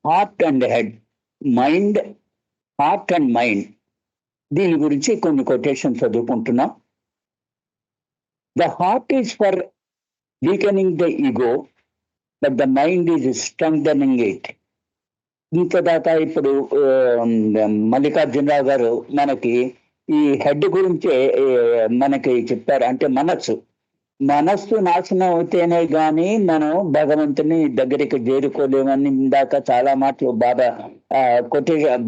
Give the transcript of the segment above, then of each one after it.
Heart and head, mind, heart and mind, దీని గురించి కొన్ని కొటేషన్ చదువుకుంటున్నాం. The heart is for weakening the ego, but the mind is strengthening it. ఇంకా దాకా ఇప్పుడు మల్లికార్జునరావు గారు మనకి ఈ హెడ్ గురించి మనకి చెప్పారు. అంటే మనస్సు నాశనం అవుతేనే గాని మనం భగవంతుని దగ్గరికి చేరుకోలేమని ఇందాక చాలా మాటలు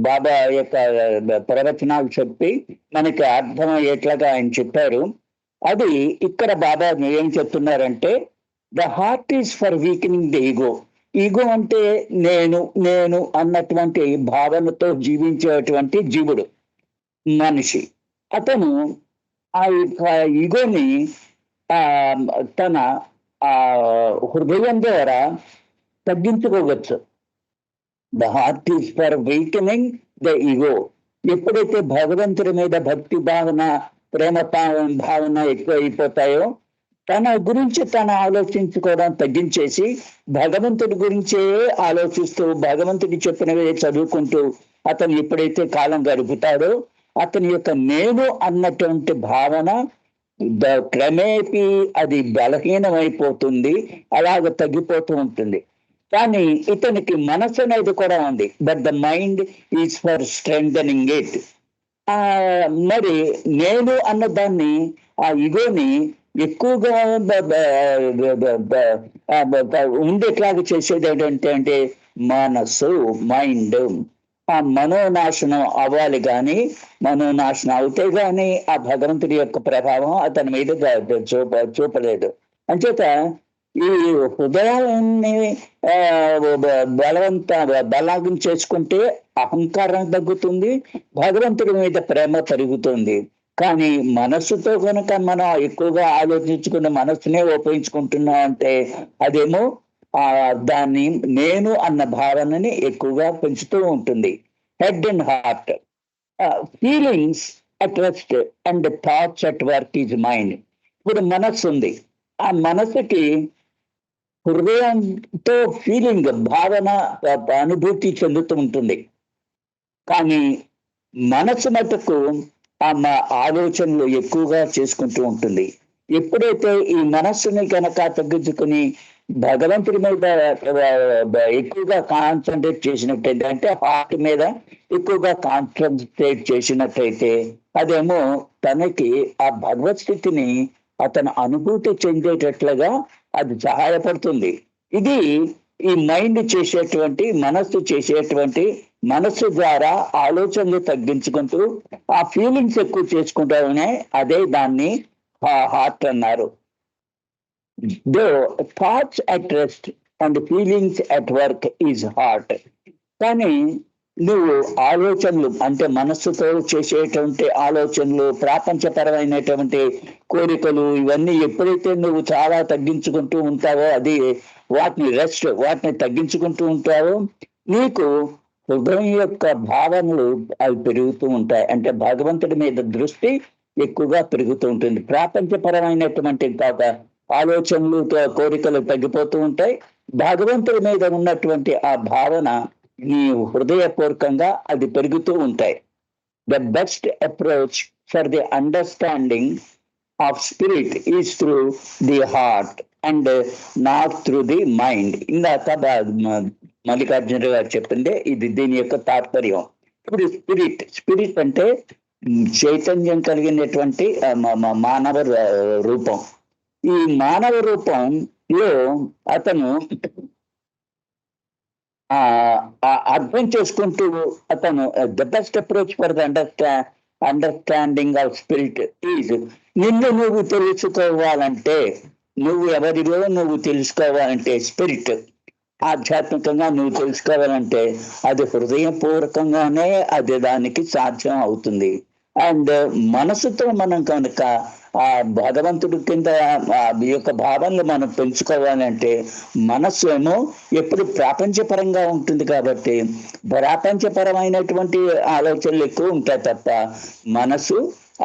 బాబా యొక్క ప్రవచనాలు చెప్పి మనకి అర్థమయ్యేట్లాగా ఆయన చెప్పారు. అది ఇక్కడ బాబా ఏం చెప్తున్నారంటే, the heart is for weakening the ego. Ego అంటే నేను అన్నటువంటి భావనతో జీవించేటువంటి జీవుడు, మనిషి. అతను ఆ ఈగోని తన హృదయం ద్వారా తగ్గించుకోవచ్చు. The heart is for weakening the ego. ఎప్పుడైతే భగవంతుడి మీద భక్తి భావన, ప్రేమ భావన ఎక్కువ అయిపోతాయో, తన గురించి తను ఆలోచించుకోవడం తగ్గించేసి భగవంతుడి గురించే ఆలోచిస్తూ భగవంతుడి చెప్పినవే చదువుకుంటూ అతను ఎప్పుడైతే కాలం గడుపుతాడో అతని యొక్క నేను అన్నటువంటి భావన క్రమేపీ అది బలహీనమైపోతుంది, అలాగ తగ్గిపోతూ ఉంటుంది. కానీ ఇతనికి మనసు అనేది కూడా ఉంది. But the mind is for strengthening it. మరి నేను అన్నదాన్ని, ఆ ఇగోని ఎక్కువగా ఉండేట్లాగా చేసేది ఏంటంటే మనసు, మైండ్. ఆ మనోనాశనం అవ్వాలి, కానీ మనోనాశనం అవుతే గాని ఆ భగవంతుడి యొక్క ప్రభావం అతని మీద చూపలేదు. అంచేత ఈ హృదయాన్ని బలాగం చేసుకుంటే అహంకారం తగ్గుతుంది, భగవంతుడి మీద ప్రేమ పెరుగుతుంది. కానీ మనస్సుతో కనుక మనం ఎక్కువగా ఆలోచించుకున్న మనస్సునే ఉపయోగించుకుంటున్నాం అంటే అదేమో దాన్ని నేను అన్న భావనని ఎక్కువగా పెంచుతూ ఉంటుంది. Head and heart, feelings at rest and thoughts at work is mind. ఇప్పుడు మనస్సు ఉంది, ఆ మనస్సుకి హృదయంతో ఫీలింగ్, భావన, అనుభూతి చెందుతూ ఉంటుంది. కానీ మనస్సు మటుకు ఆ ఆలోచనలు ఎక్కువగా చేసుకుంటూ ఉంటుంది. ఎప్పుడైతే ఈ మనస్సుని కనుక తగ్గించుకుని భగవంతుడి మీద ఎక్కువగా కాన్సన్ట్రేట్ చేసినట్టయితే, అంటే హార్ట్ మీద ఎక్కువగా కాన్సన్ట్రేట్ చేసినట్టయితే అదేమో తనకి ఆ భగవత్ స్థితిని అతను అనుభూతి చెందేటట్లుగా అది సహాయపడుతుంది. ఇది ఈ మైండ్ చేసేటువంటి, మనస్సు చేసేటువంటి, మనస్సు ద్వారా ఆలోచనలు తగ్గించుకుంటూ ఆ ఫీలింగ్స్ ఎక్కువ చేసుకుంటామనే అదే దాన్ని హార్ట్ అన్నారు. Though thoughts at rest and feelings at work is heart. కానీ నువ్వు ఆలోచనలు అంటే మనస్సుతో చేసేటువంటి ఆలోచనలు, ప్రాపంచపరమైనటువంటి కోరికలు, ఇవన్నీ ఎప్పుడైతే నువ్వు చాలా తగ్గించుకుంటూ ఉంటావో, అది వాటిని తగ్గించుకుంటూ ఉంటావో, నీకు హృదయం యొక్క భావనలు అవి పెరుగుతూ ఉంటాయి. అంటే భగవంతుడి మీద దృష్టి ఎక్కువగా పెరుగుతూ ఉంటుంది. ప్రాపంచపరమైనటువంటి ఆలోచనలు, కోరికలు తగ్గిపోతూ ఉంటాయి. భగవంతుడి మీద ఉన్నటువంటి ఆ భావన నీ హృదయపూర్వకంగా అది పెరుగుతూ ఉంటాయి. The best approach for the understanding of spirit is through the heart and not through the mind. ఇందాక మల్లికార్జున గారు చెప్పిందే ఇది, దీని యొక్క తాత్పర్యం. ఇప్పుడు స్పిరిట్ అంటే చైతన్యం కలిగినటువంటి మానవ రూపం. ఈ మానవ రూపంలో అతను అర్థం చేసుకుంటూ అతను the best approach for the understanding of spirit is, నిన్ను నువ్వు తెలుసుకోవాలంటే, నువ్వు ఎవరిలో నువ్వు తెలుసుకోవాలంటే, స్పిరిట్ ఆధ్యాత్మికంగా నువ్వు తెలుసుకోవాలంటే అది హృదయపూర్వకంగానే అది దానికి సాధ్యం అవుతుంది. అండ్ మనసుతో మనం కనుక ఆ భగవంతుడి కింద ఈ యొక్క భావనలు మనం పెంచుకోవాలంటే, మనస్సు ఏమో ఎప్పుడు ప్రాపంచపరంగా ఉంటుంది కాబట్టి ప్రాపంచపరమైనటువంటి ఆలోచనలు ఎక్కువ ఉంటాయి తప్ప మనసు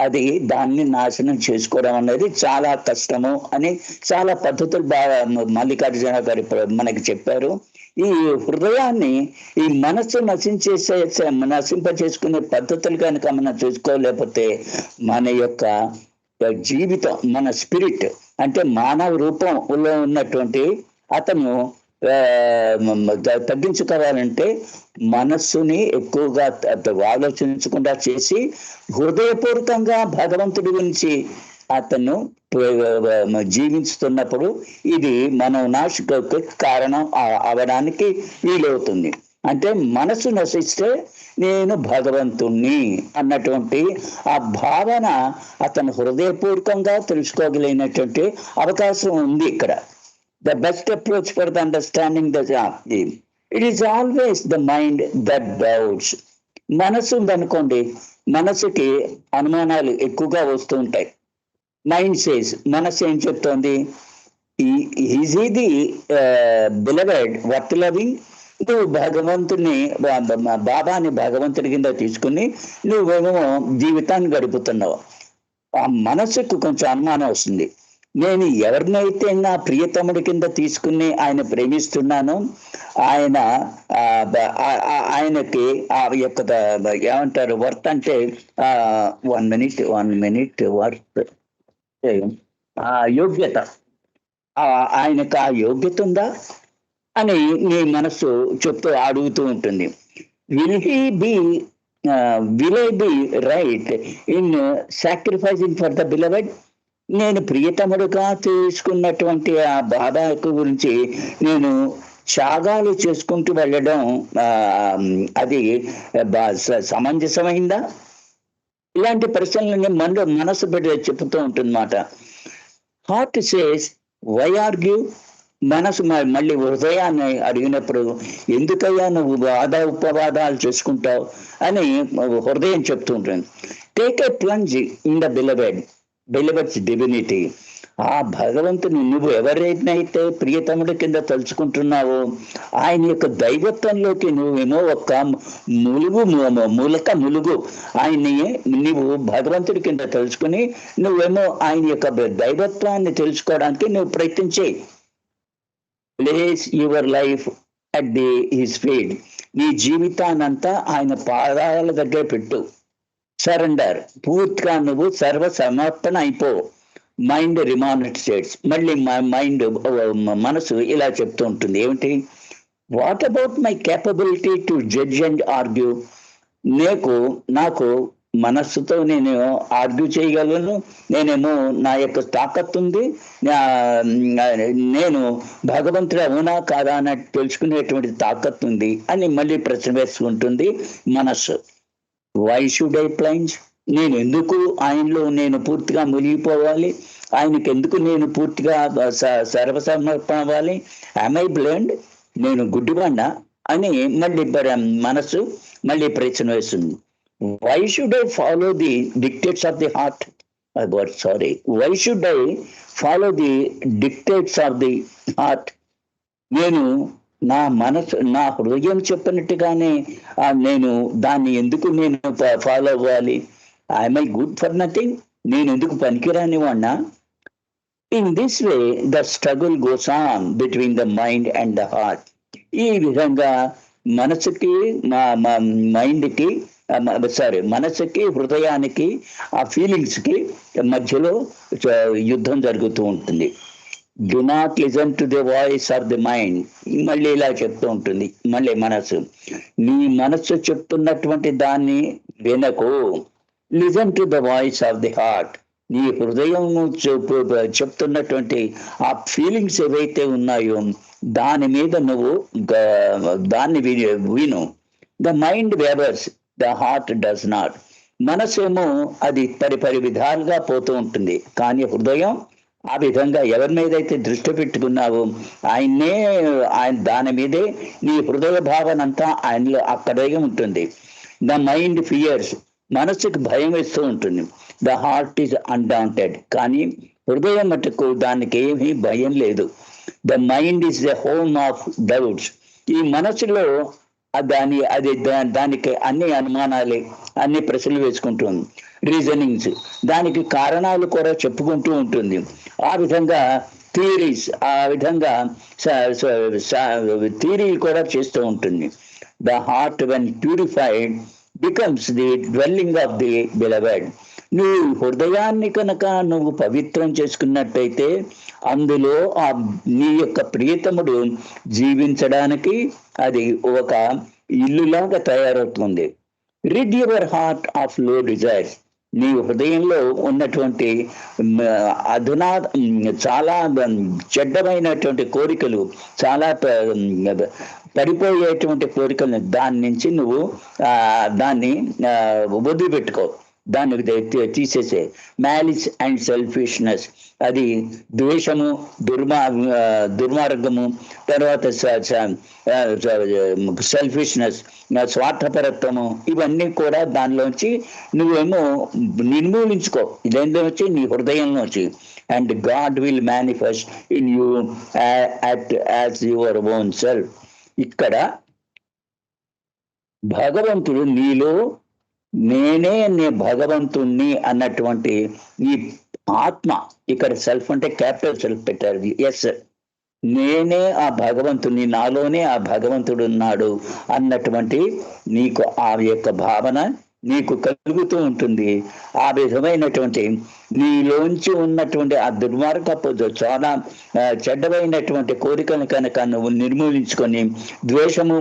అది దాన్ని నాశనం చేసుకోవడం అనేది చాలా కష్టము అని చాలా పద్ధతులు మల్లికార్జున గారు మనకి చెప్పారు. ఈ హృదయాన్ని ఈ మనస్సు నశింప చేసుకునే పద్ధతులు కనుక మనం చూసుకోలేకపోతే మన యొక్క జీవితం, మన స్పిరిట్ అంటే మానవ రూపంలో ఉన్నటువంటి అతను తగ్గించుకోవాలంటే మనస్సుని ఎక్కువగా ఆలోచించకుండా చేసి హృదయపూర్వకంగా భగవంతుడి గురించి అతను జీవిస్తున్నప్పుడు ఇది మనం నాశకు కారణం అవడానికి వీలవుతుంది. అంటే మనసు నశిస్తే నేను భగవంతుణ్ణి అన్నటువంటి ఆ భావన అతను హృదయపూర్వకంగా తెలుసుకోగలిగినటువంటి అవకాశం ఉంది ఇక్కడ. The best approach for the understanding the it is always the mind that doubts. మనసు ఉందనుకోండి, మనసుకి అనుమానాలు ఎక్కువగా వస్తూ ఉంటాయి. మైండ్ సేస్, మనసు ఏం చెప్తోంది, ఈజ్ ఇది బిలవెడ్ వర్త్ లవింగ్, నువ్వు భగవంతుని బాబాని భగవంతుడి కింద తీసుకుని నువ్వేమో జీవితాన్ని గడుపుతున్నావు. ఆ మనసుకు కొంచెం అనుమానం వస్తుంది. నేను ఎవరినైతే నా ప్రియతముడి కింద తీసుకుని ఆయన ప్రేమిస్తున్నానో ఆయనకి ఆ యొక్క ఏమంటారు వర్త్ అంటే 1 minute వర్త్ ఆ యోగ్యత, ఆయనకు ఆ యోగ్యత ఉందా అని నీ మనసు అడుగుతూ ఉంటుంది. Will I be right in sacrificing for the beloved? నేను ప్రియతముడుగా తీసుకున్నటువంటి ఆ బాబా గురించి నేను త్యాగాలు చేసుకుంటూ వెళ్ళడం అది సమంజసమైందా? ఇలాంటి ప్రశ్నలని మనసు చెప్తూ ఉంటుందన్నమాట. Heart says why argue? మనసు మళ్ళీ హృదయాన్ని అడిగినప్పుడు ఎందుకయ్యా నువ్వు ఉపవాదాలు చేసుకుంటావు అని హృదయం చెప్తూ ఉంటుంది. Take a plunge in the beloved's divinity. ఆ భగవంతుని నువ్వు ఎవరైతే ప్రియతముడి కింద తలుచుకుంటున్నావో ఆయన యొక్క దైవత్వంలోకి నువ్వేమో ఒక ములుగు ఆయన్ని నువ్వు భగవంతుడి కింద తలుచుకుని నువ్వేమో ఆయన యొక్క దైవత్వాన్ని తెలుసుకోవడానికి నువ్వు ప్రయత్నించే. Place your life at his feet. నీ జీవితాన్నంతా ఆయన పాదాల దగ్గర పెట్టు. సరెండర్, పూర్తిగా నువ్వు సర్వ సమర్పణ అయిపో. మైండ్ రిమానిస్ట్రేట్స్. మళ్ళీ మనసు ఇలా చెప్తూ ఉంటుంది, ఏమిటి? What about my capability to judge and argue? నాకు మనస్సుతో నేను ఆర్గ్యూ చేయగలను, నేనేమో నా యొక్క తాకత్తు ఉంది, నేను భగవంతుడు అవునా కాదా అన్నట్టు తెలుసుకునేటువంటి తాకత్తు ఉంది అని మళ్ళీ ప్రశ్న వేసుకుంటుంది మనస్సు. Why should I plunge? నేను ఎందుకు ఆయనలో నేను పూర్తిగా మునిగిపోవాలి? ఆయనకి ఎందుకు నేను పూర్తిగా సర్వసమర్పణ అవ్వాలి? am I blind? నేను గుడ్డివాణ్ణా అని మళ్ళీ మనసు మళ్ళీ ప్రశ్న వేస్తుంది. Why should I follow the dictates of the heart? Why should I follow the dictates of the heart? నేను నా మనసు, నా హృదయం చెప్పినట్టుగానే నేను దాన్ని ఎందుకు నేను ఫాలో అవ్వాలి? I'm I good for nothing? నేను ఎందుకు పనికిరాని వాడినా? In this way the struggle goes on between the mind and the heart. ఈ విధంగా మనసుకి మనసుకి హృదయానికి ఆ ఫీలింగ్స్కి మధ్యలో యుద్ధం జరుగుతూ ఉంటుంది. Do not listen to the voice of the mind. మళ్ళీ ఇలా చెప్తూ ఉంటుంది మళ్ళీ మనసు, నీ మనస్సు చెప్తున్నటువంటి దాన్ని వినకు. Listen to the voice of the heart. నీ హృదయం చెప్తున్నటువంటి ఆ ఫీలింగ్స్ ఏవైతే ఉన్నాయో దాని మీద నువ్వు దాన్ని విను. The mind weavers, the heart does not. మనసేమో అది పరి విధాలుగా పోతూ ఉంటుంది, కానీ హృదయం ఆ విధంగా ఎవరి మీద అయితే దృష్టి పెట్టుకున్నావో ఆయన దాని మీదే నీ హృదయ భావన అంతా ఆయనలో అక్కడే ఉంటుంది. The mind fears. మనసుకు భయం వేస్తూ ఉంటుంది. The heart is undaunted. కానీ హృదయం మటుకు దానికి ఏమీ భయం లేదు. The mind is the home of doubts. ఈ మనసులో దానికి అన్ని అనుమానాలే, అన్ని ప్రశ్నలు రీజనింగ్స్, దానికి కారణాలు కూడా చెప్పుకుంటూ ఉంటుంది. ఆ విధంగా థియరీస్ ఆ విధంగా థియరీ కూడా చేస్తూ ఉంటుంది. The heart when purified becomes the dwelling of the beloved. నువ్వు హృదయాన్ని కనుక నువ్వు పవిత్రం చేసుకున్నట్టయితే అందులో ఆ నీ యొక్క ప్రియతముడు జీవించడానికి అది ఒక ఇల్లులాగా తయారవుతుంది. రిడ్ యువర్ హార్ట్ ఆఫ్ లో డిజైర్స్. నీ హృదయంలో ఉన్నటువంటి చాలా చెడ్డమైనటువంటి కోరికలు, చాలా పడిపోయేటువంటి కోరికలను దాని నుంచి నువ్వు దాన్ని వదిలిపెట్టుకో, దాన్ని తీసేసే. మ్యాలిస్ అండ్ సెల్ఫిష్నెస్, అది ద్వేషము, దుర్మార్గము, తర్వాత సెల్ఫిష్నెస్, స్వార్థపరత్వము, ఇవన్నీ కూడా దానిలోంచి నువ్వేమో నిర్మూలించుకో. ఇదేందో వచ్చి నీ హృదయంలోంచి. And God will manifest in you as your own self. ఇక్కడ భగవంతుడు నీలో నేనే భగవంతుణ్ణి అన్నటువంటి ఈ ఆత్మ, ఇక్కడ సెల్ఫ్ అంటే క్యాపిటల్ సెల్ఫ్ పెట్టారు. ఎస్, నేనే ఆ భగవంతుని, నాలోనే ఆ భగవంతుడు ఉన్నాడు అన్నటువంటి నీకు ఆ యొక్క భావన నీకు కలుగుతూ ఉంటుంది. ఆ విధమైనటువంటి నీలోంచి ఉన్నటువంటి ఆ దుర్మార్గపు చాలా చెడ్డమైనటువంటి కోరికలను కనుక నువ్వు నిర్మూలించుకొని ద్వేషము,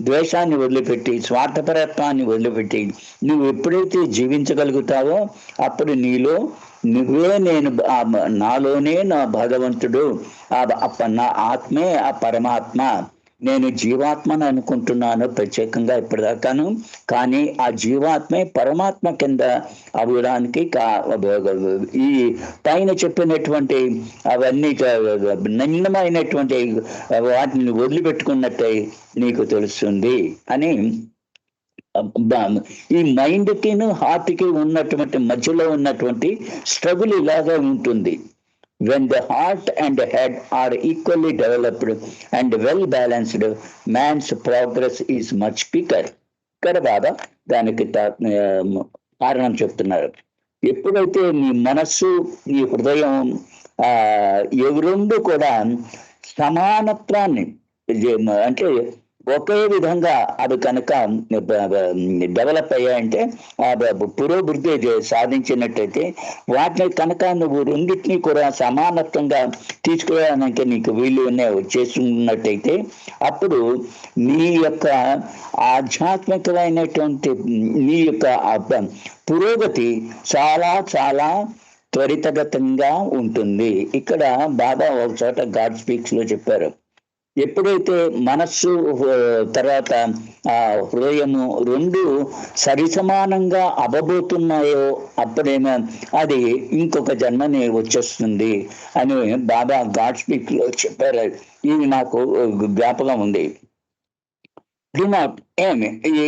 ద్వేషాన్ని వదిలిపెట్టి, స్వార్థపరత్వాన్ని వదిలిపెట్టి నువ్వు ఎప్పుడైతే జీవించగలుగుతావో అప్పుడు నీలో నువ్వే నేను, నాలోనే నా భగవంతుడు, నా ఆత్మే ఆ పరమాత్మ, నేను జీవాత్మను అనుకుంటున్నాను ప్రత్యేకంగా ఇప్పటిదాకాను, కానీ ఆ జీవాత్మే పరమాత్మ కింద అవ్వడానికి ఈ పైన చెప్పినటువంటి అవన్నీ నిమ్నమైనటువంటి వాటిని వదిలిపెట్టుకున్నట్టే నీకు తెలుస్తుంది అని. ఈ మైండ్కి హార్ట్కి ఉన్నటువంటి మధ్యలో ఉన్నటువంటి స్ట్రగుల్ ఇలాగా ఉంటుంది. When the heart and the head are equally developed and well balanced, man's progress is much quicker. ఇక్కడ బాబా దానికి కారణం చెప్తున్నారు. ఎప్పుడైతే నీ మనస్సు, నీ హృదయం ఇవి రెండు కూడా సమానత్వాన్ని అంటే ఒకే విధంగా అవి కనుక డెవలప్ అయ్యాయంటే, పురోభివృద్ధి సాధించినట్టయితే, వాటిని కనుక నువ్వు రెండింటినీ కూడా సమానత్వంగా తీసుకురావడానికి నీకు వీలు వచ్చేస్తున్నట్టయితే అప్పుడు నీ యొక్క ఆధ్యాత్మికమైనటువంటి నీ యొక్క పురోగతి చాలా చాలా త్వరితగతంగా ఉంటుంది. ఇక్కడ బాబా ఒక చోట గాడ్ స్పీక్స్ లో చెప్పారు, ఎప్పుడైతే మనస్సు తర్వాత హృదయము రెండు సరిసమానంగా అవ్వబోతున్నాయో అప్పుడేమో అది ఇంకొక జన్మని వచ్చేస్తుంది అని బాబా గాడ్ స్పీక్ లో చెప్పారు. ఇది నాకు జ్ఞాపకం ఉంది.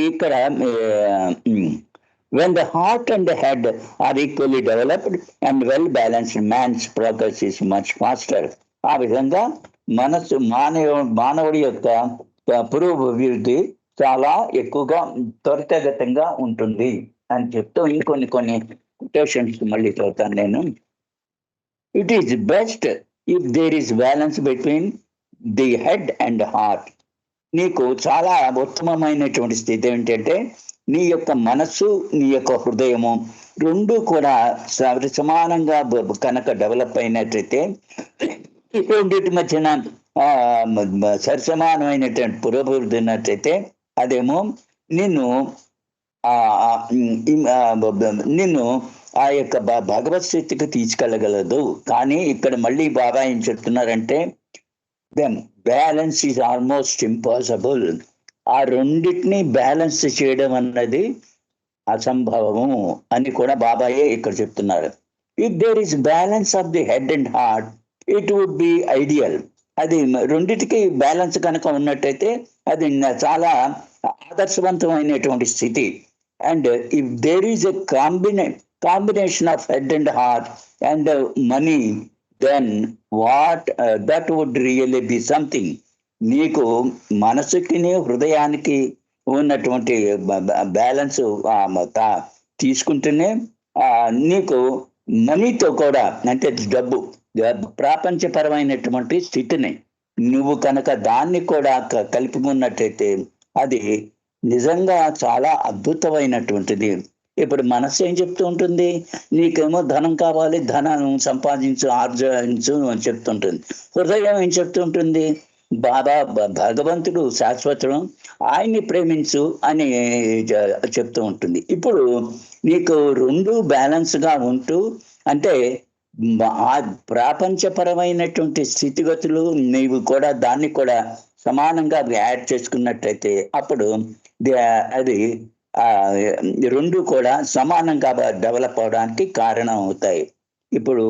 ఇక్కడ when the heart and the head are equally developed and well balanced, man's progress is much faster. ఆ విధంగా మనస్సు మానవుడి యొక్క పురోభివృద్ధి చాలా ఎక్కువగా త్వరితగతంగా ఉంటుంది అని చెప్తూ ఇంకొన్ని కొటేషన్స్ మళ్ళీ చదువుతాను నేను. It is best if there is balance between the head and heart. నీకు చాలా ఉత్తమమైనటువంటి స్థితి ఏంటంటే నీ యొక్క మనస్సు, నీ యొక్క హృదయము రెండు కూడా సమానంగా కనుక డెవలప్ అయినట్లయితే, రెండింటి మధ్యన సరిసమానమైనటువంటి పురోభివృద్ధి ఉన్నట్లయితే అదేమో నిన్ను ఆ యొక్క భగవత్ స్థితికి తీసుకెళ్ళగలదు. కానీ ఇక్కడ మళ్ళీ బాగా ఏం చెప్తున్నారంటే, బ్యాలెన్స్ ఈజ్ ఆల్మోస్ట్ ఇంపాసిబుల్. ఆ రెండింటినీ బ్యాలెన్స్ చేయడం అన్నది అసంభవము అని కూడా బాబాయే ఇక్కడ చెప్తున్నారు. If there is balance of the head and heart it would be ideal. అది రెండింటికి బ్యాలెన్స్ కనుక ఉన్నట్టయితే అది చాలా ఆదర్శవంతమైనటువంటి స్థితి. And if there is a combination of head and heart and money, then what that would really be something. నీకు మనసుకి హృదయానికి ఉన్నటువంటి బ్యాలెన్స్ తీసుకుంటేనే నీకు మనీతో కూడా, అంటే డబ్బు, ప్రపంచపరమైనటువంటి స్థితిని నువ్వు కనుక దాన్ని కూడా కలుపుకున్నట్టయితే అది నిజంగా చాలా అద్భుతమైనటువంటిది. ఇప్పుడు మనస్సు ఏం చెప్తూ ఉంటుంది? నీకేమో ధనం కావాలి, ధనం సంపాదించు, ఆర్జించు అని చెప్తుంటుంది. హృదయం ఏం చెప్తుంటుంది? బాబా భగవంతుడు శాశ్వతుడు, ఆయన్ని ప్రేమించు అని చెప్తూ ఉంటుంది. ఇప్పుడు నీకు రెండు బ్యాలెన్స్ గా ఉంటూ, అంటే ఆ ప్రపంచపరమైనటువంటి స్థితిగతులు నీవు కూడా దాన్ని కూడా సమానంగా యాడ్ చేసుకున్నట్టయితే అప్పుడు అది రెండు కూడా సమానంగా డెవలప్ అవడానికి కారణం అవుతాయి. ఇప్పుడు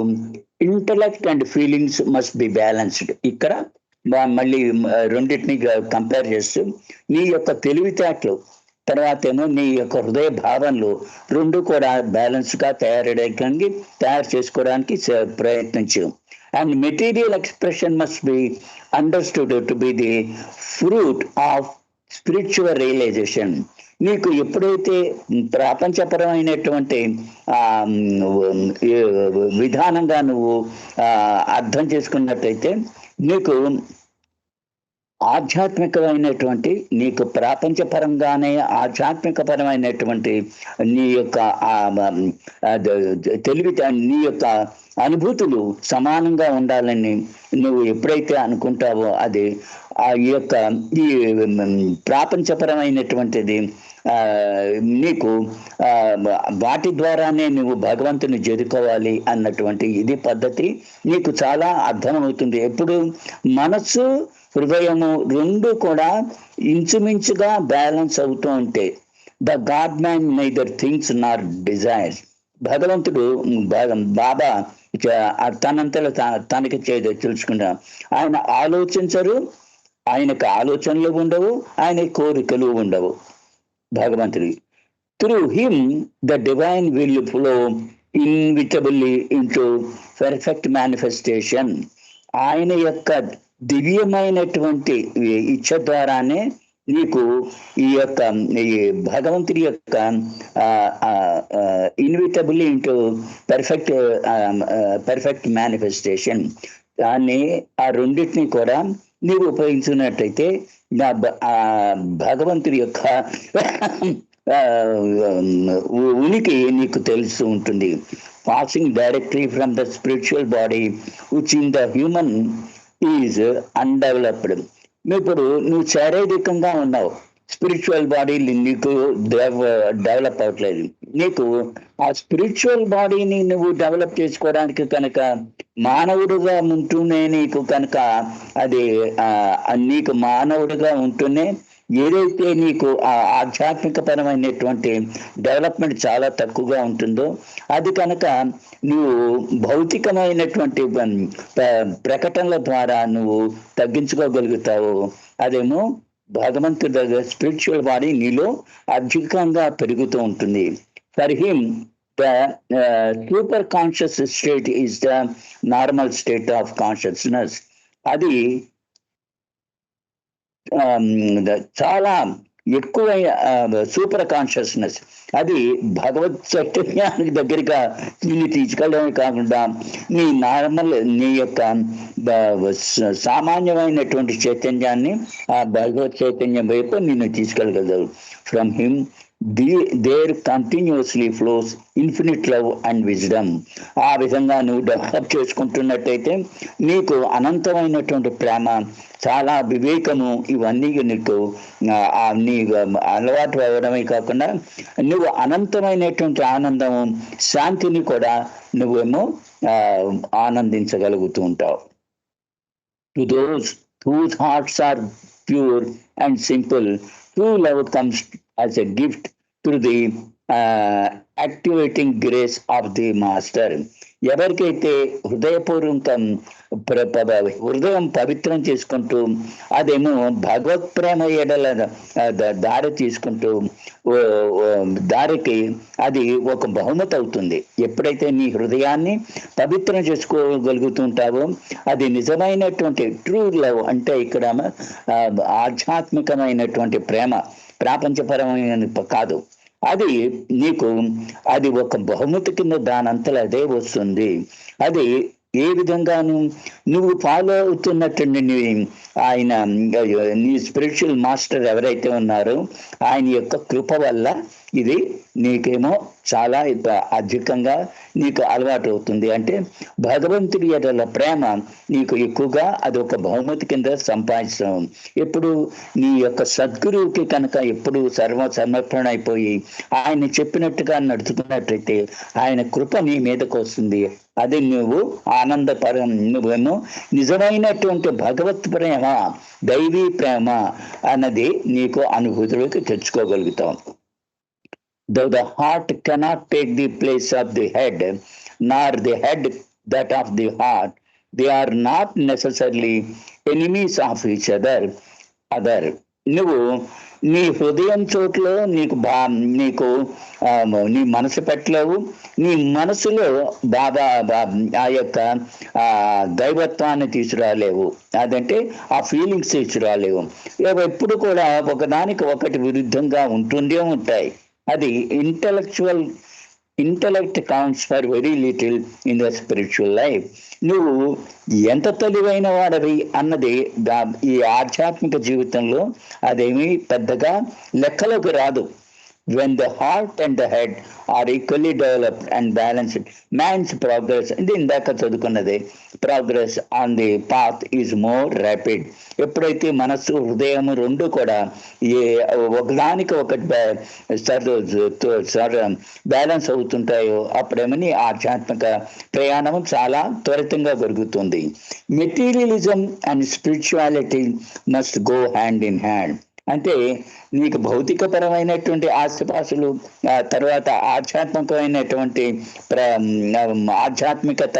intellect and feelings must be balanced. ఇక్కడ మళ్ళీ రెండింటిని కంపేర్ చేస్తూ నీ యొక్క తెలివితేటలు, తర్వాత ఏమో నీ యొక్క హృదయ భావనలు రెండు కూడా బ్యాలెన్స్ గా తయారు చేసుకోవడానికి ప్రయత్నించు. And material expression must be understood to be the fruit of spiritual realisation. నీకు ఎప్పుడైతే ప్రపంచపరమైనటువంటి విధానంగా నువ్వు అర్థం చేసుకున్నట్టయితే నీకు ఆధ్యాత్మికమైనటువంటి, నీకు ప్రపంచపరంగానే ఆధ్యాత్మికపరమైనటువంటి నీ యొక్క నీ యొక్క అనుభూతులు సమానంగా ఉండాలని నువ్వు ఎప్పుడైతే అనుకుంటావో అది ఆ యొక్క ఈ ప్రాపంచపరమైనటువంటిది నీకు వాటి ద్వారానే నువ్వు భగవంతుని చేరుకోవాలి అన్నటువంటి ఇది పద్ధతి నీకు చాలా అర్థమవుతుంది. ఎప్పుడు మనస్సు హృదయము రెండు కూడా ఇంచుమించుగా బ్యాలెన్స్ అవుతూ ఉంటే the God man neither things Nar desires. భగవంతుడు బాబా తనంతలో తనకి తెలుసుకుంటా. ఆయన ఆలోచించరు, ఆయనకు ఆలోచనలు ఉండవు, ఆయన కోరికలు ఉండవు. భగవంతుడి through him the divine will flow inevitably into perfect manifestation. ఆయన యొక్క దివ్యమైనటువంటి ఇచ్ఛ ద్వారానే నీకు ఈ యొక్క భగవంతుడి యొక్క ఇన్విటబుల్లీ ఇంటూ పర్ఫెక్ట్ మేనిఫెస్టేషన్, దాన్ని ఆ రెండింటిని కూడా నీవు ఉపయోగించుకున్నట్టయితే భగవంతుడి యొక్క ఉనికి నీకు తెలుస్తూ ఉంటుంది. Passing directly from the spiritual body which in the human is undeveloped. ఇప్పుడు నువ్వు శారీరకంగా ఉన్నావు, స్పిరిచువల్ బాడీ నీకు డెవలప్ అవ్వట్లేదు. నీకు ఆ స్పిరిచువల్ బాడీని నువ్వు డెవలప్ చేసుకోవడానికి కనుక మానవుడుగా ఉంటూనే నీకు కనుక అది నీకు మానవుడిగా ఉంటూనే ఏదైతే నీకు ఆ ఆధ్యాత్మిక పరమైనటువంటి డెవలప్మెంట్ చాలా తక్కువగా ఉంటుందో అది కనుక నువ్వు భౌతికమైనటువంటి ప్రకటనల ద్వారా నువ్వు తగ్గించుకోగలుగుతావు. అదేమో భగవంతుడి స్పిరిచువల్ బాడీ నీలో అధికంగా పెరుగుతూ ఉంటుంది. For him the super conscious state is the normal state of consciousness. అది చాలా ఎక్కువ సూపర్ కాన్షియస్నెస్, అది భగవత్ చైతన్యానికి దగ్గరగా నిన్ను తీసుకెళ్ళడమే కాకుండా నీ నార్మల్ నీ యొక్క సామాన్యమైనటువంటి చైతన్యాన్ని ఆ భగవత్ చైతన్యం వైపు నిన్ను తీసుకెళ్ళగలదు. From him there continuously flows infinite love and wisdom. ఆ విధంగా నువ్వు డెవలప్ చేసుకుంటున్నట్టయితే నీకు అనంతమైనటువంటి ప్రేమ, చాలా వివేకము, ఇవన్నీ నీకు నీ అలవాటు అవ్వడమే కాకుండా నువ్వు అనంతమైనటువంటి ఆనందము, శాంతిని కూడా నువ్వేమో ఆనందించగలుగుతూ ఉంటావు. To those whose hearts are pure and simple, true love comes as a gift through the activating grace of the master. ఎవరికైతే హృదయపూర్వకం హృదయం పవిత్రం చేసుకుంటూ అదేమో భగవత్ ప్రేమ ఎడల దారి తీసుకుంటూ దారికి అది ఒక బహుమతి అవుతుంది. ఎప్పుడైతే నీ హృదయాన్ని పవిత్రం చేసుకోగలుగుతుంటావో అది నిజమైనటువంటి ట్రూ లవ్. అంటే ఇక్కడ ఆధ్యాత్మికమైనటువంటి ప్రేమ, ప్రాపంచపరమైన కాదు. అది నీకు అది ఒక బహుమతి కింద దానంతలో అదే వస్తుంది. అది ఏ విధంగాను నువ్వు ఫాలో అవుతున్నట్టు ఆయన నీ స్పిరిచువల్ మాస్టర్ ఎవరైతే ఉన్నారో ఆయన యొక్క కృప వల్ల ఇది నీకేమో చాలా అధికంగా నీకు అలవాటు అవుతుంది. అంటే భగవంతుడి ఎడల ప్రేమ నీకు ఎక్కువగా అది ఒక బహుమతి కింద సంపాదిస్తాం. ఎప్పుడు నీ యొక్క సద్గురువుకి కనుక ఎప్పుడు సమర్పణ అయిపోయి ఆయన చెప్పినట్టుగా నడుచుకున్నట్లయితే ఆయన కృప నీ మీదకు వస్తుంది. అది నువ్వు నువ్వేమో నిజమైనటువంటి భగవత్ ప్రేమ, దైవీ ప్రేమ అన్నది నీకు అనుభూతిలోకి తెచ్చుకోగలుగుతాం. Though the heart cannot take the place of the head, nor the head that of the heart, they are not necessarily enemies of each other. నువ్వు నీ హృదయం చోట్లో నీకు నీ మనసు పెట్టలేవు, నీ మనసులో ఆ యొక్క దైవత్వాన్ని తీసుకురాలేవు. అదంటే ఆ ఫీలింగ్స్ తీసుకురాలేవు. ఎప్పుడు కూడా ఒకదానికి ఒకటి విరుద్ధంగా ఉంటుండే ఉంటాయి. అది intellect counts for very little in the spiritual life. నువ్వు ఎంత తెలివైన వాడవి అన్నది ఈ ఆధ్యాత్మిక జీవితంలో అదేమీ పెద్దగా లెక్కలోకి రాదు. When the heart and the head are equally developed and balanced, man's progress, ఇది ఇందాక చదువుకున్నది, progress on the path is more rapid. ఎప్పుడైతే మనస్సు హృదయం రెండు కూడా ఒకదానికి ఒకటి బ్యాలెన్స్ అవుతుంటాయో అప్పుడేమని ఆధ్యాత్మిక ప్రయాణం చాలా త్వరితంగా జరుగుతుంది. Materialism and spirituality must go hand in hand. అంటే నీకు భౌతికపరమైనటువంటి ఆస్తిపాసులు, తర్వాత ఆధ్యాత్మికమైనటువంటి ఆధ్యాత్మికత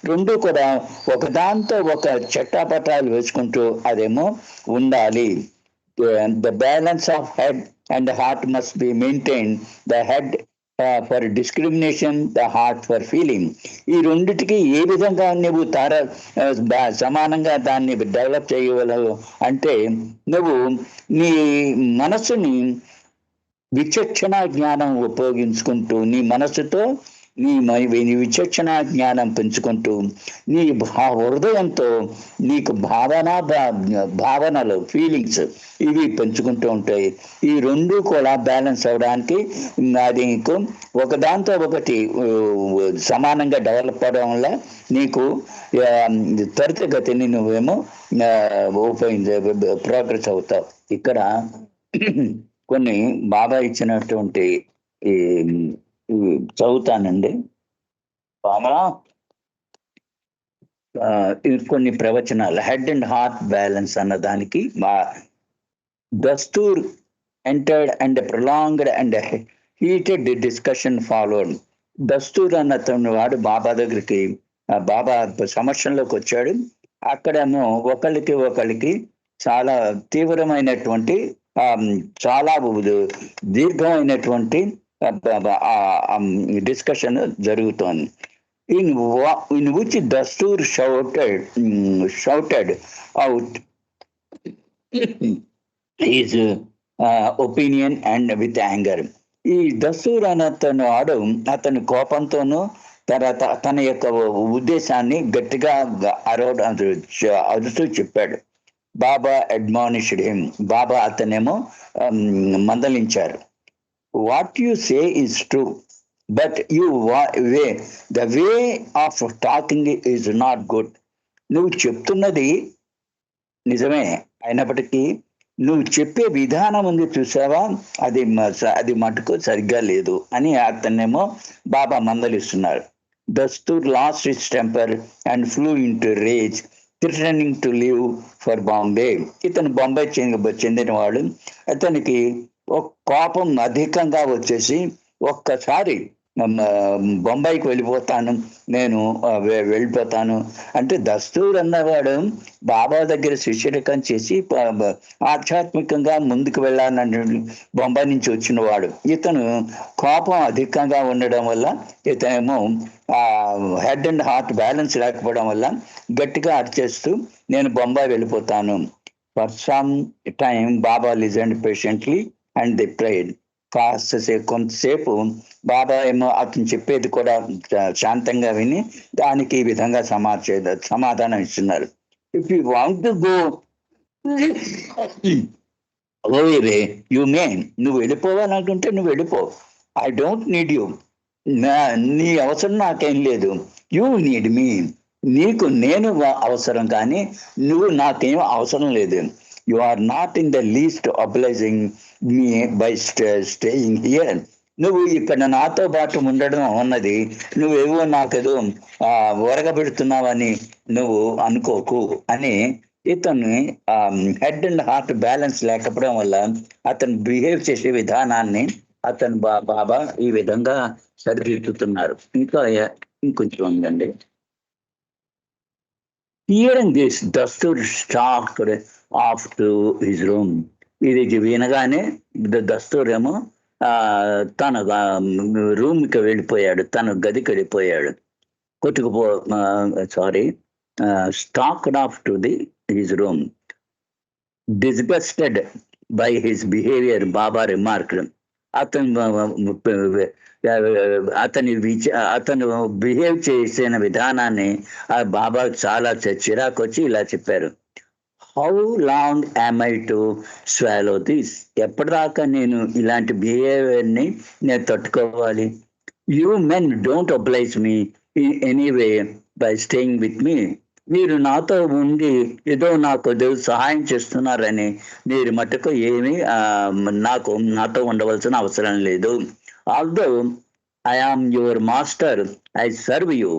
రెండు కూడా ఒకదాంతో ఒక చట్టాపట్టాలు వేసుకుంటూ అదేమో ఉండాలి. The balance of head and heart must be maintain. The head for discrimination, the heart for feeling. ఈ రెండిటికి ఏ విధంగా నువ్వు సమానంగా దాన్ని డెవలప్ చేయగలవు అంటే నువ్వు నీ మనస్సుని విచక్షణ జ్ఞానం ఉపయోగించుకుంటూ నీ మనస్సుతో నీ విచక్షణ జ్ఞానం పెంచుకుంటూ నీ హృదయంతో నీకు భావనలు ఫీలింగ్స్ ఇవి పెంచుకుంటూ ఉంటాయి. ఈ రెండు కూడా బ్యాలెన్స్ అవడానికి అది నీకు ఒకదాంతో ఒకటి సమానంగా డెవలప్ అవడం వల్ల నీకు త్వరితగతిని నువ్వేమో ప్రోగ్రెస్ అవుతావు. ఇక్కడ కొన్ని బాబా ఇచ్చినటువంటి చదువుతానండి. బాబా కొన్ని ప్రవచనాలు హెడ్ అండ్ హార్ట్ బ్యాలెన్స్ అన్న దానికి Dastur entered and prolonged and heated discussion followed. Dastur అన్న వాడు బాబా దగ్గరికి బాబా సమక్షంలోకి వచ్చాడు. అక్కడేమో ఒకరికి చాలా తీవ్రమైనటువంటి చాలా దీర్ఘమైనటువంటి డిస్కషన్ జరుగుతోంది. in which Dastur shouted out his opinion and with anger. ఈ దస్తూర్ అతను అతని కోపంతోనూ తర్వాత తన యొక్క ఉద్దేశాన్ని గట్టిగా అరుస్తూ చెప్పాడు. బాబా అడ్మానిష్డ్ హిమ్. బాబా అతనేమో మందలించారు. What you say is true, but the way of talking is not good. నువ్వు చెప్తున్నది నిజమే, అయినప్పటికీ నువ్వు చెప్పే విధానం ఉంది చూసావా, అది మటుకు సరిగ్గా లేదు అని అతన్నేమో బాబా మందలిస్తున్నారు. Dastur lost his temper and flew into rage, threatening to leave for Bombay. ఇతను బొంబాయి చెందినవాడు. అతనికి ఒక కోపం అధికంగా వచ్చేసి ఒక్కసారి బొంబాయికి నేను వెళ్ళిపోతాను అంటే దస్తూర్ అన్నవాడు బాబా దగ్గర శిష్యరకం చేసి ఆధ్యాత్మికంగా ముందుకు వెళ్ళాలని బొంబాయి నుంచి వచ్చిన వాడు. ఇతను కోపం అధికంగా ఉండడం వల్ల ఇతనేమో హెడ్ అండ్ హార్ట్ బ్యాలెన్స్ లేకపోవడం వల్ల గట్టిగా అరిచేస్తూ నేను బొంబాయి వెళ్ళిపోతాను. For some time Baba listened patiently and they prayed. కొంతసేపు బాబా ఏమో అతను చెప్పేది కూడా శాంతంగా విని దానికి ఈ విధంగా సమాధానం ఇస్తున్నారు. If you want to go away you may, నువ్వు వెళ్ళిపోవాలనుకుంటే నువ్వు వెళ్ళిపో. ఐ డోంట్ నీడ్ యూ, నీ అవసరం నాకేం లేదు. యూ నీడ్ మీ, నీకు నేను అవసరం కానీ నువ్వు నాకేం అవసరం లేదు. You are not in the least obliging me by staying here. నువ్వు ఇక్కడ నాతో పాటు ఉండడం అన్నది నువ్వేవో నాకేదో ఒరగబెడుతున్నావని నువ్వు అనుకోకు అని ఇతను హెడ్ అండ్ హార్ట్ బ్యాలెన్స్ లేకపోవడం వల్ల అతను బిహేవ్ చేసే విధానాన్ని అతను బాబా ఈ విధంగా సరిదిద్దుతున్నారు. ఇంకా ఇంకొంచెం ఉందండి. Hearing this, Dastur stalked off to his room. ఇది వినగానే దస్తూర్ ఏమో తన రూమ్కి వెళ్ళిపోయాడు, తన గదికి వెళ్ళిపోయాడు. Stalked off to his room. Disgusted by his behaviour, Baba remarked. అతను బిహేవ్ చేసిన విధానాన్ని ఆ బాబా చాలా చిరాకు వచ్చి ఇలా చెప్పారు. How long am I to swallow this? ఎప్పటిదాకా నేను ఇలాంటి బిహేవియర్ని నేను తట్టుకోవాలి? You men don't oblige me in anyway by staying with me. మీరు నాతో ఉండి ఏదో నాకు సహాయం చేస్తున్నారని మీరు మటుకు ఏమీ నాతో ఉండవలసిన అవసరం లేదు. Although I am your master, I serve you.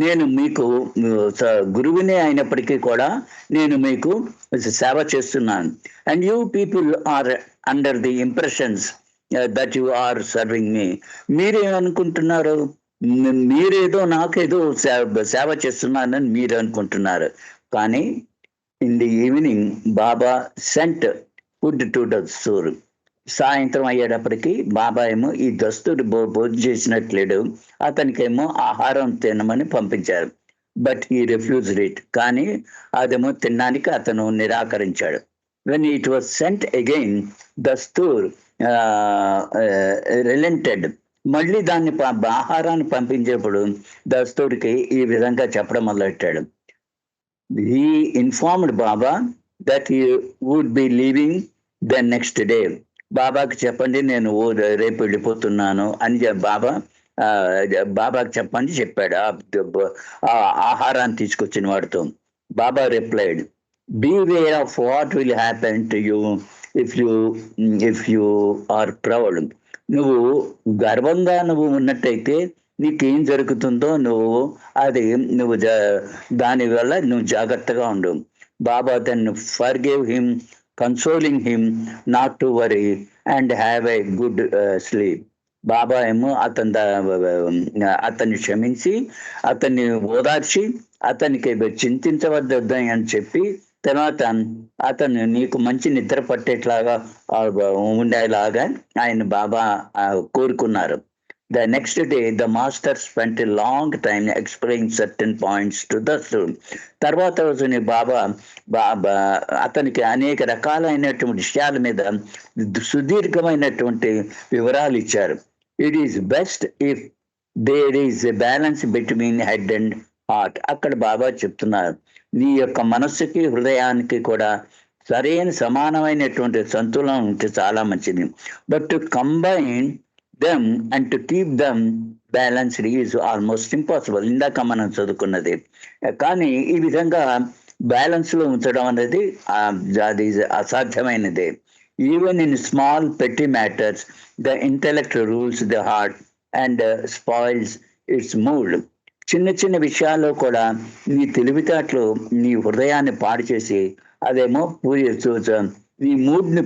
నేను మీకు గురువునే అయినప్పటికీ కూడా నేను మీకు సేవ చేస్తున్నాను. And you people are under the impressions that you are serving me. మీరేమనుకుంటున్నారు? మీరేదో నాకేదో సేవ చేస్తున్నానని మీరు అనుకుంటున్నారు. కానీ in the evening Baba sent food to Dastur. సాయంత్రం అయ్యేటప్పటికి బాబా ఏమో ఈ దస్తూరు భోజనం చేసినట్లేడు, అతనికేమో ఆహారం తినమని పంపించారు. బట్ ఈ రిఫ్యూజ్డ్ ఇట్. కానీ అదేమో తినడానికి అతను నిరాకరించాడు. When it was sent again, Dastur relented. మళ్ళీ దాన్ని ఆహారాన్ని పంపించేప్పుడు దస్తూర్కి ఈ విధంగా చెప్పడం మొదలెట్టాడు. He informed Baba that he would be leaving the next day. బాబాకి చెప్పండి నేను రేపు వెళ్ళిపోతున్నాను అని బాబాకి చెప్పండి చెప్పాడు ఆ ఆహారాన్ని తీసుకొచ్చిన వాడితో. Baba replied, beware of what will happen to you if you are proud. నువ్వు గర్వంగా నువ్వు ఉన్నట్టయితే నీకేం జరుగుతుందో నువ్వు దానివల్ల నువ్వు జాగ్రత్తగా ఉండు. Baba then forgive him, consoling him not to worry and have a good sleep. Baba ఏమో అతన్ని క్షమించి అతన్ని ఓదార్చి అతనికి చింతించవద్దు అని చెప్పి తర్వాత అతను నీకు మంచి నిద్ర పట్టేట్లాగా ఉండేలాగా ఆయన బాబా కోరుకున్నారు. The next day, the master spent a long time explaining certain points to Dastur. తర్వాత రోజుని బాబా అతనికి అనేక రకాలైనటువంటి విషయాల మీద సుదీర్ఘమైనటువంటి వివరాలు ఇచ్చారు. It is best if there is a balance between head and heart. అక్కడ బాబా చెప్తున్నారు, నీ యొక్క మనస్సుకి హృదయానికి కూడా సరైన సమానమైనటువంటి సంతులనం ఉంటే చాలా మంచిది. But to combine them and to keep them balanced is almost impossible. ఇందాక మనం చదువుకున్నది. కానీ ఈ విధంగా బ్యాలెన్స్ లో ఉంచడం అనేది అది అసాధ్యమైనదే. ఈవెన్ ఇన్ స్మాల్ పెట్టి matters the intellect rules the heart and spoils it's mood. చిన్న చిన్న విషయాల్లో కూడా నీ తెలివితేటలు నీ హృదయాన్ని పాడు చేసి అదేమో నీ మూడ్ని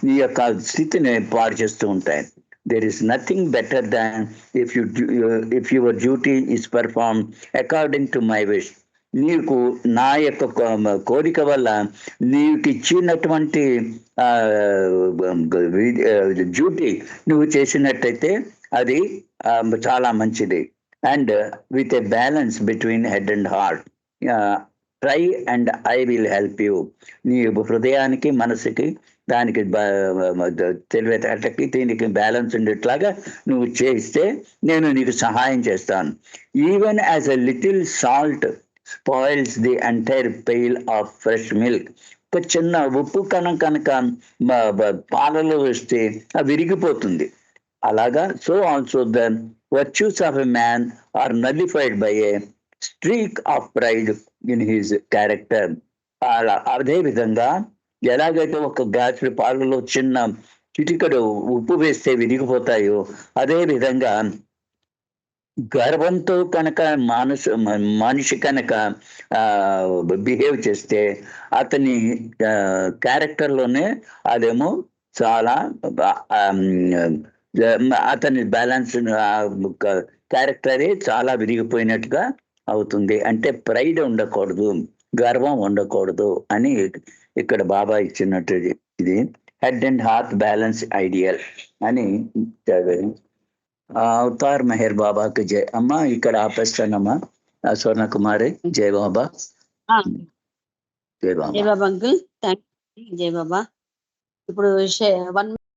నీ యొక్క స్థితిని పాడు చేస్తూ ఉంటాయి. There is nothing better than if your duty is performed according to my wish. నీకు నా యొక్క కోరిక వల్ల నీకు ఇచ్చినటువంటి డ్యూటీ నువ్వు చేసినట్టయితే అది చాలా మంచిది. And with a balance between head and heart try and I will help you. నీ హృదయానికి మనసుకి దానికి తెలివితేటలకి దీనికి బ్యాలెన్స్ ఉండేట్లాగా నువ్వు చేస్తే నేను నీకు సహాయం చేస్తాను. Even as a little salt spoils the entire pale of fresh milk. ఒక చిన్న ఉప్పు కణం కనుక పాలలో వేస్తే అది విరిగిపోతుంది. అలాగా so also the virtues of a man are nullified by a streak of pride in his character. అలా అదే విధంగా ఎలాగైతే ఒక గ్లాసు పాలలో చిన్న చిటికడు ఉప్పు వేస్తే విరిగిపోతాయో, అదే విధంగా గర్వంతో కనుక మనిషి కనుక బిహేవ్ చేస్తే అతని క్యారెక్టర్లోనే అదేమో చాలా అతని బ్యాలెన్స్ క్యారెక్టరే చాలా విరిగిపోయినట్టుగా అవుతుంది. అంటే ప్రైడ్ ఉండకూడదు, గర్వం ఉండకూడదు అని ఇక్కడ బాబా ఇచ్చినట్టు ఇది head and heart balance ideal అని. అవతార్ మెహర్ బాబాకి జై. అమ్మా ఇక్కడ ఆపేస్తానమ్మా. స్వర్ణ కుమారి. జై బాబా. జై బాబా అంకుల్. Thank you. జై బాబా. ఇప్పుడు 1